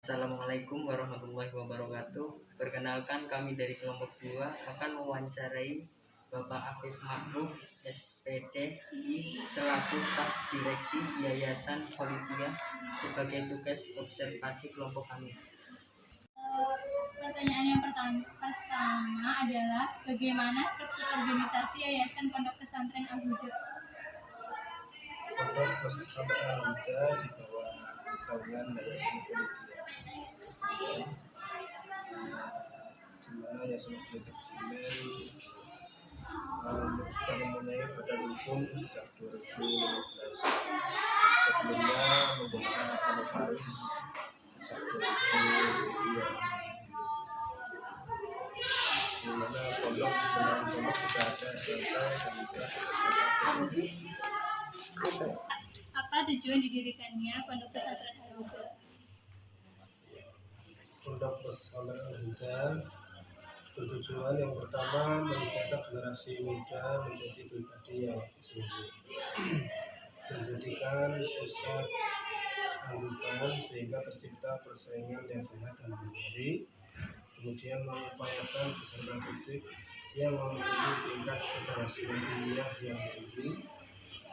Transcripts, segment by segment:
Assalamualaikum warahmatullahi wabarakatuh. Perkenalkan, kami dari kelompok 2 akan mewawancarai Bapak Afif Ma'ruf, SPDI, selaku staf direksi Yayasan Kholidiyah sebagai tugas observasi kelompok kami. Pertanyaan yang pertama adalah bagaimana struktur organisasi Yayasan Pondok Pesantren Al-Huda? Pondok Pesantren Al-Huda di bawah naungan Yayasan Kholidiyah, di mana Yayasan Kholidiyah sudah mempunyai badan hukum sejak 2015. Sebelumnya menggunakan notaris sejak 2002, di mana pondok di jalan pondok sudah ada SMK dan juga Apa tujuan didirikannya Pondok Pesantren Al-Huda? Pondok Pesantren Al-Huda bertujuan yang pertama mencetak generasi muda menjadi pribadi yang sendiri, menjadikan pusat anggukan sehingga tercipta persaingan yang sehat dan mandiri, kemudian mengupayakan peserta didik yang memiliki tingkat keberhasilan ilmiah yang tinggi,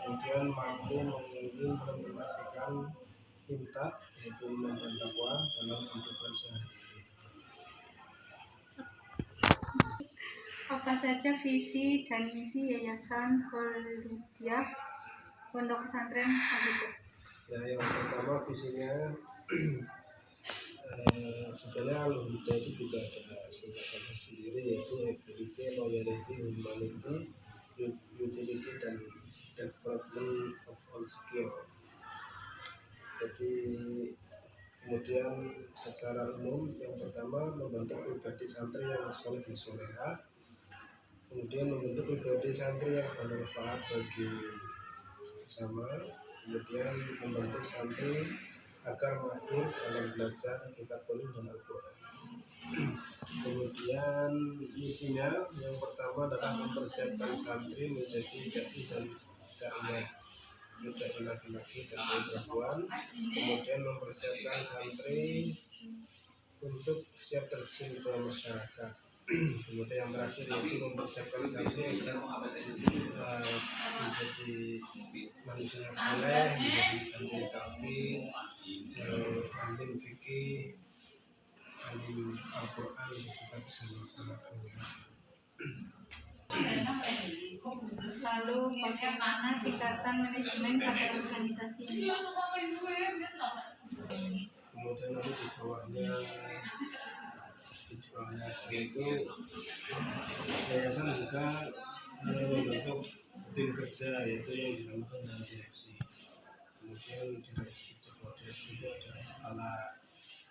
kemudian mampu mengimplementasikan IMTA, yaitu iman dan takwa, dalam kehidupan sehari-hari. Apa saja visi dan misi Yayasan Kholidiyah Pondok Pesantren Al-Huda? Ya, yang pertama visinya sebenarnya Al-Huda itu juga ada singkatannya sendiri, yaitu Equality, Loyalty, Humanity, Utility, dan Development of All Skill. Jadi kemudian secara umum yang pertama membentuk pribadi santri yang soleh dan soleha, kemudian membentuk pribadi santri yang bermanfaat bagi sesama, kemudian membentuk santri agar mahir dalam belajar kitab kuning dan Al-Quran. Kemudian misinya yang pertama adalah mempersiapkan santri menjadi dai dan daiyah, dai laki-laki dan perempuan. Kemudian mempersiapkan santri untuk siap terjun ke masyarakat. Kemudian yang terakhir yaitu mempersiapkan santri agar menjadi manusia yang soleh, menjadi santri tahfidz, alim fikih, alim Al-Quran, dan juga bisa melaksanakannya. Lalu bagaimana tingkatan manajemen pada organisasi ini? Kemudian nanti di bawahnya itu yayasan juga membentuk tim kerja, yaitu yang dinamakan dengan direksi. Kemudian direksi itu ada kepala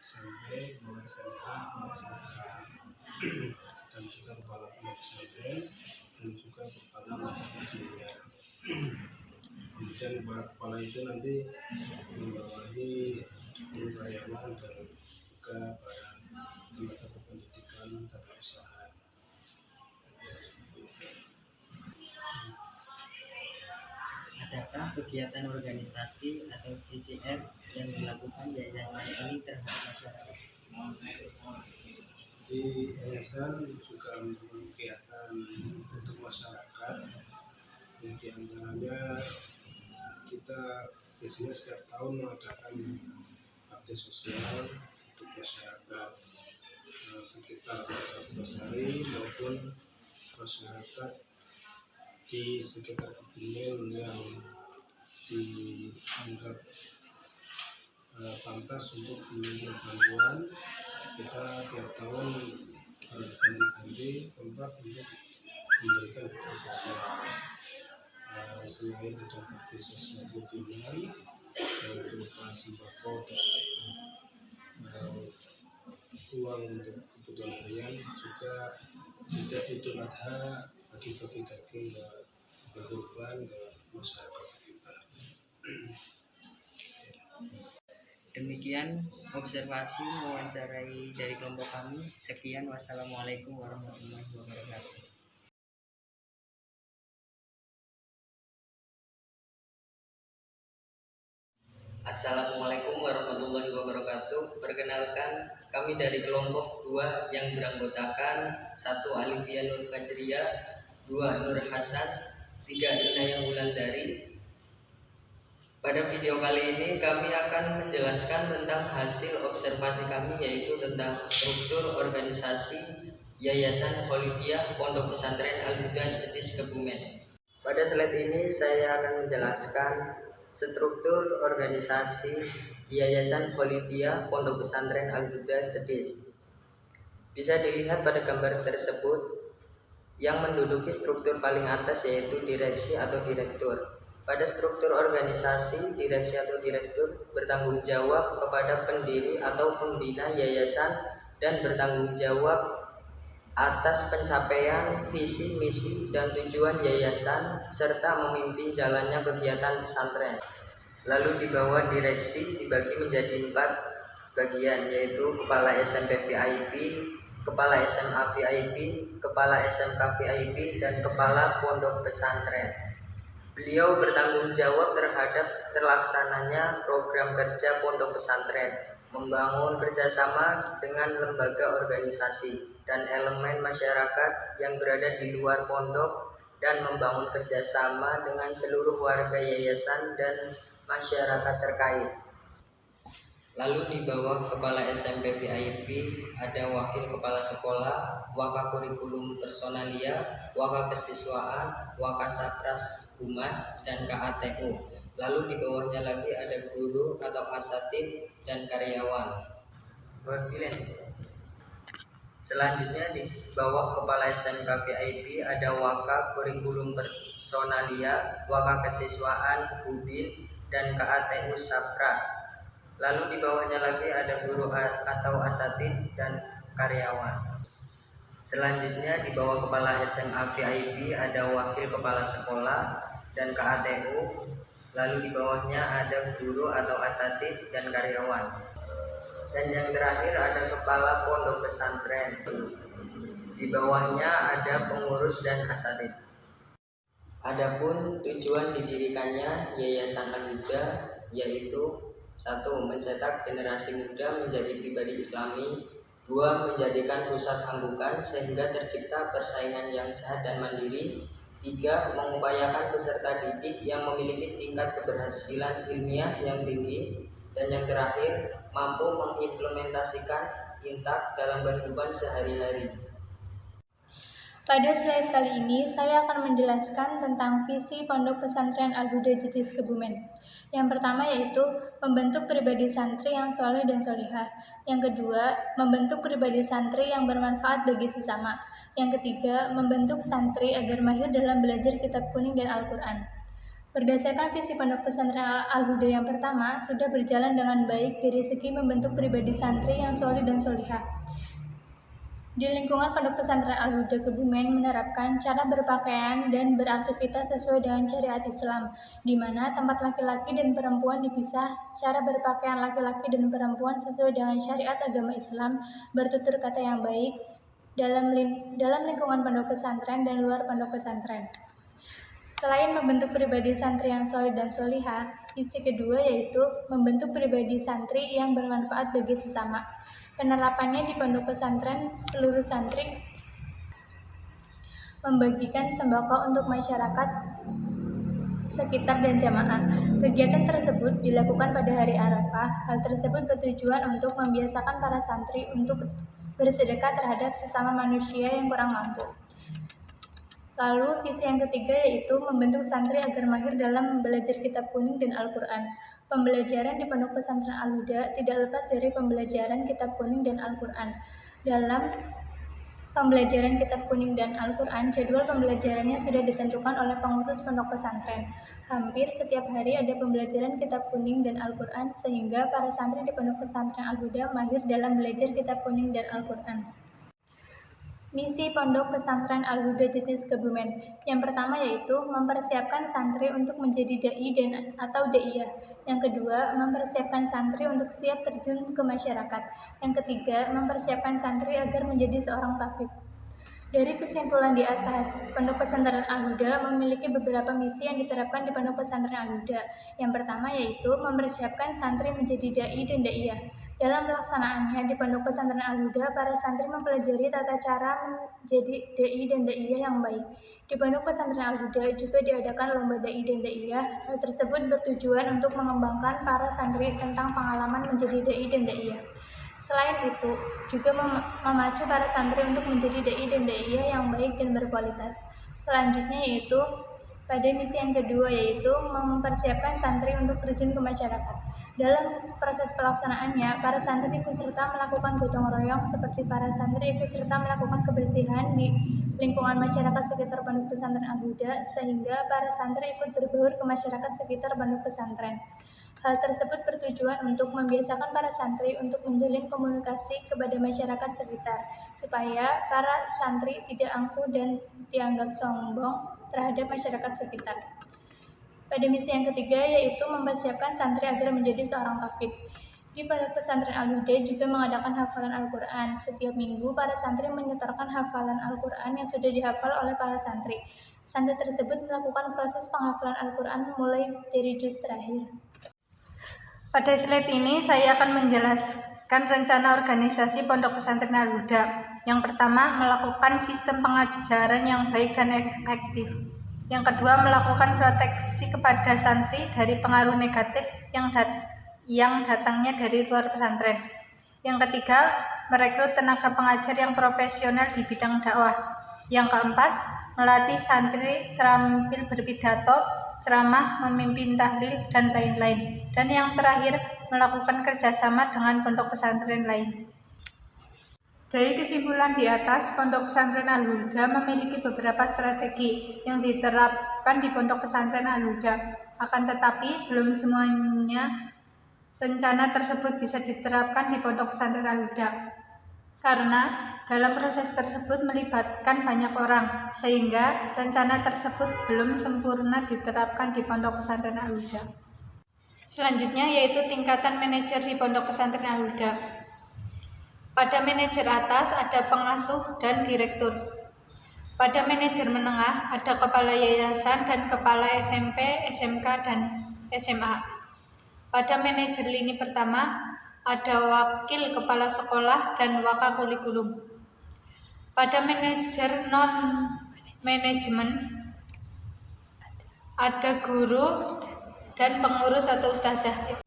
SMP, kepala SMA, kepala SMK, dan juga kepala pondok pesantren, dan juga kepala junior. Kemudian kepala itu nanti membawahi guru karyawan dan juga para tenaga pendidikan dan usaha. Adakah kegiatan organisasi atau CCR yang dilakukan yayasan ini terhadap masyarakat? Di yayasan juga melakukan kegiatan untuk masyarakat, yang diantaranya kita biasanya setiap tahun mengadakan bakti sosial untuk masyarakat sekitar 11 hari maupun masyarakat di sekitar Kebumen yang dianggap pantas untuk menerima bantuan. Kita tiap tahun berganti-ganti tempat untuk memberikan bakti sosial. Selain ada bakti sosial rutinan berupa sembako dan uang untuk kebutuhan harian, juga jika Idul Adha bagi-bagi daging ke kurban ke masyarakat sekitar. Demikian observasi mewawancarai dari kelompok kami. Sekian, wassalamualaikum warahmatullahi wabarakatuh. Assalamualaikum warahmatullahi wabarakatuh. Perkenalkan, kami dari kelompok 2 yang beranggotakan 1 Alifia Nur Fajriyah, 2 Nur Hasan, 3 Inayah Wulandari. Pada video kali ini kami akan menjelaskan tentang hasil observasi kami, yaitu tentang struktur organisasi Yayasan Kholidiyah Pondok Pesantren Al-Huda Jetis Kebumen. Pada slide ini saya akan menjelaskan struktur organisasi Yayasan Kholidiyah Pondok Pesantren Al-Huda Jetis. Bisa dilihat pada gambar tersebut, yang menduduki struktur paling atas yaitu direksi atau direktur. Pada struktur organisasi, direksi atau direktur bertanggung jawab kepada pendiri atau pembina yayasan dan bertanggung jawab atas pencapaian visi, misi, dan tujuan yayasan serta memimpin jalannya kegiatan pesantren. Lalu di bawah direksi dibagi menjadi 4 bagian, yaitu Kepala SMP VIP, Kepala SMA VIP, Kepala SMK VIP, dan Kepala Pondok Pesantren. Beliau bertanggung jawab terhadap terlaksananya program kerja pondok pesantren, membangun kerjasama dengan lembaga organisasi dan elemen masyarakat yang berada di luar pondok, dan membangun kerjasama dengan seluruh warga yayasan dan masyarakat terkait. Lalu di bawah Kepala SMP VIP ada Wakil Kepala Sekolah, Wakakurikulum Personalia, Wakakesiswaan, Wakasatras Humas, dan KATU. Lalu di bawahnya lagi ada guru atau asatid dan karyawan. Selanjutnya di bawah Kepala SMK VIP ada Wakakurikulum Personalia, Wakakesiswaan, Ubin, dan KATU Sapras. Lalu di bawahnya lagi ada guru atau asatid dan karyawan. Selanjutnya di bawah Kepala SMA VIP ada Wakil Kepala Sekolah dan KATU. Lalu di bawahnya ada guru atau asatid dan karyawan. Dan yang terakhir ada Kepala Pondok Pesantren. Di bawahnya ada pengurus dan asatid. Adapun tujuan didirikannya Yayasan Al-Huda yaitu 1. Mencetak generasi muda menjadi pribadi Islami. 2. Menjadikan pusat anggukan sehingga tercipta persaingan yang sehat dan mandiri. 3. Mengupayakan peserta didik yang memiliki tingkat keberhasilan ilmiah yang tinggi. Dan yang terakhir, mampu mengimplementasikan intak dalam kehidupan sehari-hari. Pada slide kali ini, saya akan menjelaskan tentang visi Pondok Pesantren Al-Huda Jetis Kebumen. Yang pertama yaitu membentuk pribadi santri yang soleh dan solihah. Yang kedua, membentuk pribadi santri yang bermanfaat bagi sesama. Yang ketiga, membentuk santri agar mahir dalam belajar kitab kuning dan Al-Quran. Berdasarkan visi Pondok Pesantren Al-Huda yang pertama, sudah berjalan dengan baik dari segi membentuk pribadi santri yang soleh dan solihah. Di lingkungan Pondok Pesantren Al-Huda Kebumen menerapkan cara berpakaian dan beraktivitas sesuai dengan syariat Islam, di mana tempat laki-laki dan perempuan dipisah. Cara berpakaian laki-laki dan perempuan sesuai dengan syariat agama Islam, bertutur kata yang baik dalam lingkungan pondok pesantren dan luar pondok pesantren. Selain membentuk pribadi santri yang soleh dan solihah, visi kedua yaitu membentuk pribadi santri yang bermanfaat bagi sesama. Penerapannya di pondok pesantren, seluruh santri membagikan sembako untuk masyarakat sekitar dan jamaah. Kegiatan tersebut dilakukan pada hari Arafah. Hal tersebut bertujuan untuk membiasakan para santri untuk bersedekah terhadap sesama manusia yang kurang mampu. Lalu visi yang ketiga yaitu membentuk santri agar mahir dalam belajar kitab kuning dan Al-Quran. Pembelajaran di Pondok Pesantren Al-Huda tidak lepas dari pembelajaran kitab kuning dan Al-Quran. Dalam pembelajaran kitab kuning dan Al-Quran, jadwal pembelajarannya sudah ditentukan oleh pengurus pondok pesantren. Hampir setiap hari ada pembelajaran kitab kuning dan Al-Quran, sehingga para santri di Pondok Pesantren Al-Huda mahir dalam belajar kitab kuning dan Al-Quran. Misi Pondok Pesantren Al-Huda Jetis Kebumen. Yang pertama yaitu mempersiapkan santri untuk menjadi dai dan atau daiyah. Yang kedua, mempersiapkan santri untuk siap terjun ke masyarakat. Yang ketiga, mempersiapkan santri agar menjadi seorang tafid. Dari kesimpulan di atas, Pondok Pesantren Al-Huda memiliki beberapa misi yang diterapkan di Pondok Pesantren Al-Huda. Yang pertama yaitu mempersiapkan santri menjadi dai dan daiyah. Dalam pelaksanaannya di Pondok Pesantren Al-Huda, para santri mempelajari tata cara menjadi dai dan daiyah yang baik. Di Pondok Pesantren Al-Huda juga diadakan lomba dai dan daiyah. Hal tersebut bertujuan untuk mengembangkan para santri tentang pengalaman menjadi dai dan daiyah. Selain itu, juga memacu para santri untuk menjadi dai dan daiyah yang baik dan berkualitas. Selanjutnya yaitu pada misi yang kedua yaitu mempersiapkan santri untuk terjun ke masyarakat. Dalam proses pelaksanaannya, para santri ikut serta melakukan gotong royong seperti para santri ikut serta melakukan kebersihan di lingkungan masyarakat sekitar Pondok Pesantren Al-Huda sehingga para santri ikut berbaur ke masyarakat sekitar Pondok Pesantren. Hal tersebut bertujuan untuk membiasakan para santri untuk menjalin komunikasi kepada masyarakat sekitar, supaya para santri tidak angkuh dan dianggap sombong terhadap masyarakat sekitar. Pada misi yang ketiga yaitu mempersiapkan santri agar menjadi seorang tahfidz. Di Pondok Pesantren Al-Huda juga mengadakan hafalan Al-Quran. Setiap minggu, para santri menyetorkan hafalan Al-Quran yang sudah dihafal oleh para santri. Santri tersebut melakukan proses penghafalan Al-Quran mulai dari juz terakhir. Pada slide ini saya akan menjelaskan rencana organisasi Pondok Pesantren Al-Huda. Yang pertama, melakukan sistem pengajaran yang baik dan efektif. Yang kedua, melakukan proteksi kepada santri dari pengaruh negatif yang datangnya dari luar pesantren. Yang ketiga, merekrut tenaga pengajar yang profesional di bidang dakwah. Yang keempat, melatih santri terampil berpidato, ceramah, memimpin tahlil, dan lain-lain. Dan yang terakhir, melakukan kerjasama dengan pondok pesantren lain. Dari kesimpulan di atas, Pondok Pesantren Al-Huda memiliki beberapa strategi yang diterapkan di Pondok Pesantren Al-Huda. Akan tetapi, belum semuanya rencana tersebut bisa diterapkan di Pondok Pesantren Al-Huda. Karena dalam proses tersebut melibatkan banyak orang, sehingga rencana tersebut belum sempurna diterapkan di Pondok Pesantren Al-Huda. Selanjutnya yaitu tingkatan manajer di Pondok Pesantren Al-Huda. Pada manajer atas ada pengasuh dan direktur. Pada manajer menengah ada kepala yayasan dan kepala SMP, SMK, dan SMA. Pada manajer lini pertama ada wakil kepala sekolah dan wakakurikulum. Pada manajer non-manajemen ada guru dan pengurus atau ustazah.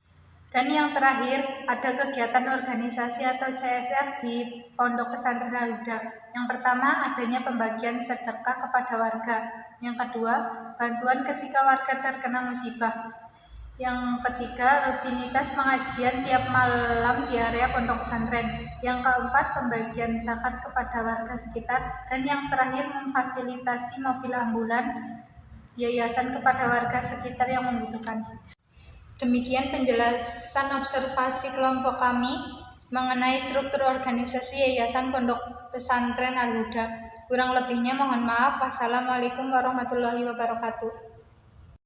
Dan yang terakhir, ada kegiatan organisasi atau CSR di Pondok Pesantren Al-Huda. Yang pertama, adanya pembagian sedekah kepada warga. Yang kedua, bantuan ketika warga terkena musibah. Yang ketiga, rutinitas pengajian tiap malam di area Pondok Pesantren. Yang keempat, pembagian zakat kepada warga sekitar. Dan yang terakhir, memfasilitasi mobil ambulans yayasan kepada warga sekitar yang membutuhkan. Demikian penjelasan observasi kelompok kami mengenai struktur organisasi Yayasan Pondok Pesantren Al-Huda. Kurang lebihnya mohon maaf. Wassalamualaikum warahmatullahi wabarakatuh.